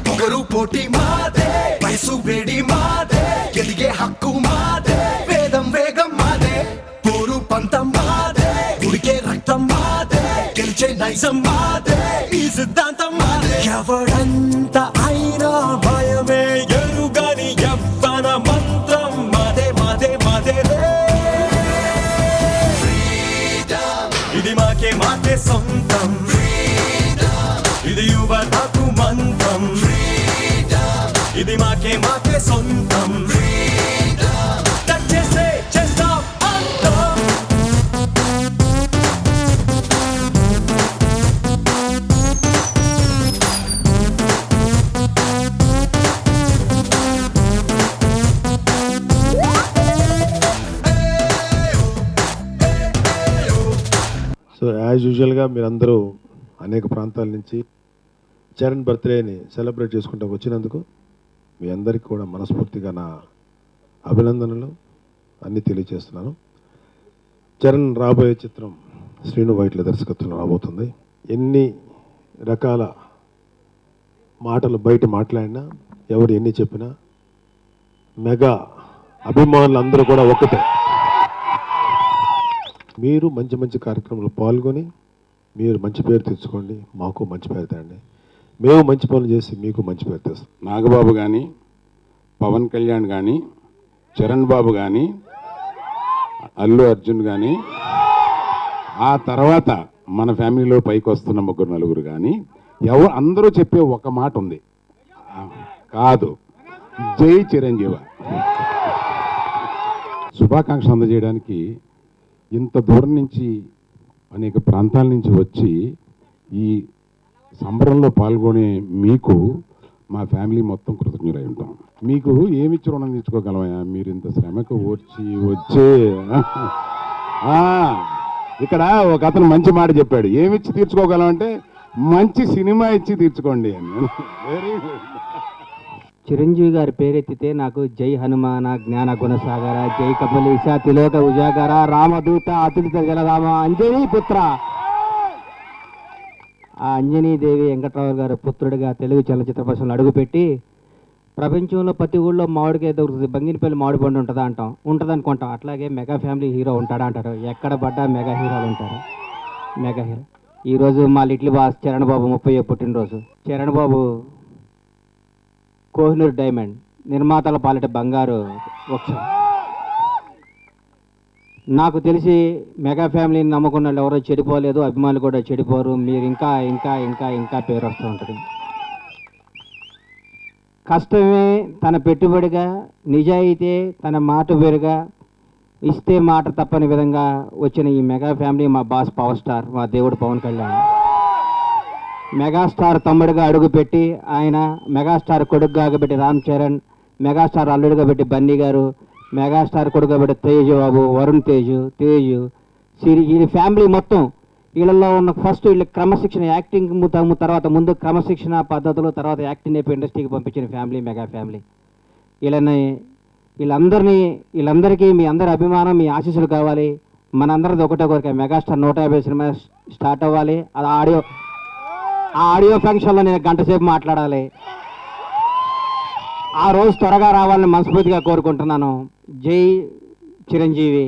పొగరు పోటీ మాదే, వయసు వేడి మాదే, ఎదిగే హక్కు మాదే, వేదం వేగం మాదే, పోరు పంతం మాదే, ఉడికే రక్తం మాదే, గెలిచే నైజం మాదే, ఈ సిద్ధాంతం మాదే. ఎవడంత అయినా భయమే ఎరుగని యవ్వన మంత్రం మాదే మాదే మాదే రే. ఇది మాకే మాకే సొంతం, ఇది యువతకు మంత్రం, ఇది మాకే మాకే సొంతం, చేసే చేస్తాం అంతం. సో యాజ్ యూజువల్గా మీరందరూ అనేక ప్రాంతాల నుంచి చరణ్ బర్త్డేని సెలబ్రేట్ చేసుకుంటూ వచ్చినందుకు మీ అందరికీ కూడా మనస్ఫూర్తిగా నా అభినందనలు అన్నీ తెలియజేస్తున్నాను. చరణ్ రాబోయే చిత్రం శ్రీను వైట్ల దర్శకత్వంలో రాబోతుంది. ఎన్ని రకాల మాటలు బయట మాట్లాడినా, ఎవరు ఎన్ని చెప్పినా, మెగా అభిమానులు అందరూ కూడా ఒక్కటే. మీరు మంచి మంచి కార్యక్రమాలు పాల్గొని మీరు మంచి పేరు తెచ్చుకోండి, మాకు మంచి పేరు తేండి. మేము మంచి పనులు చేసి మీకు మంచి పేరు తెస్తాం. నాగబాబు కానీ, పవన్ కళ్యాణ్ కానీ, చరణ్ బాబు కానీ, అల్లు అర్జున్ కానీ, ఆ తర్వాత మన ఫ్యామిలీలో పైకి వస్తున్న ముగ్గురు నలుగురు కానీ అందరూ చెప్పే ఒక మాట ఉంది, కాదు జై చిరంజీవి. శుభాకాంక్షలు అందజేయడానికి ఇంత దూరం నుంచి అనేక ప్రాంతాల నుంచి వచ్చి ఈ సంబరంలో పాల్గొనే మీకు మా ఫ్యామిలీ మొత్తం కృతజ్ఞులై ఉంటాం. మీకు ఏమిచ్చి రుణం తీర్చుకోగలమయ్యా, మీరు ఇంత శ్రమకు వచ్చే ఇక్కడ ఒక అతను మంచి మాట చెప్పాడు, ఏమిచ్చి తీర్చుకోగలం అంటే మంచి సినిమా ఇచ్చి తీర్చుకోండి అని. Very good. చిరంజీవి గారి పేరెత్తితే నాకు జై హనుమాన జ్ఞాన గుణసాగర, జై కపలీశ తిలోక ఉజాగర, రామదూత అతులిత జలరామ, అంజనీ పుత్ర. ఆ అంజనీదేవి వెంకట్రావు గారు పుత్రుడిగా తెలుగు చలనచిత్ర పరిశ్రమలో అడుగుపెట్టి ప్రపంచంలో ప్రతి ఊళ్ళో మామిడికాయ దొరుకుతుంది, బంగినపల్లి మామిడి పండు ఉంటుందా అంటాం, ఉంటుంది అనుకుంటాం. అట్లాగే మెగా ఫ్యామిలీ హీరో ఉంటాడా అంటారు, ఎక్కడ పడ్డా మెగా హీరోలు ఉంటారు. మెగా హీరో ఈరోజు మా లిటిల్ బాస్ చరణ్ బాబు 30వ పుట్టినరోజు. చరణ్ బాబు కోహినూర్ డైమండ్, నిర్మాతల పాలిట బంగారు వృక్షం. నాకు తెలిసి మెగా ఫ్యామిలీని నమ్ముకున్న వాళ్ళు ఎవరో చెడిపోలేదు, అభిమానులు కూడా చెడిపోరు. మీరు ఇంకా ఇంకా ఇంకా ఇంకా పేరు వస్తూ ఉంటుంది. కష్టమే తన పెట్టుబడిగా, నిజాయితీ తన మాట పేరుగా, ఇస్తే మాట తప్పని విధంగా వచ్చిన ఈ మెగా ఫ్యామిలీ మా బాస్ పవర్ స్టార్, మా దేవుడు పవన్ కళ్యాణ్. మెగాస్టార్ తమ్ముడిగా అడుగుపెట్టి ఆయన, మెగాస్టార్ కొడుకుగా పెట్టి రామ్ చరణ్, మెగాస్టార్ అల్లుడిగా పెట్టి బన్నీ గారు, మెగాస్టార్ కొడుకుగా పెట్టి తేజు బాబు, వరుణ్ తేజు, ఈ ఫ్యామిలీ మొత్తం వీళ్ళల్లో ఉన్న ఫస్ట్ వీళ్ళకి క్రమశిక్షణ, యాక్టింగ్ తర్వాత ముందు క్రమశిక్షణ పద్ధతులు, తర్వాత యాక్టింగ్ నేర్పి ఇండస్ట్రీకి పంపించిన ఫ్యామిలీ మెగా ఫ్యామిలీ. వీళ్ళందరికీ మీ అందరి అభిమానం, మీ ఆశీస్సులు కావాలి. మనందరిది ఒకటే కోరిక, మెగాస్టార్ 150 సినిమా స్టార్ట్ అవ్వాలి. అది ఆడియో ఫంక్షన్లో నేను గంట సేపు మాట్లాడాలి. ఆ రోజు త్వరగా రావాలని మనస్ఫూర్తిగా కోరుకుంటున్నాను. జై చిరంజీవి.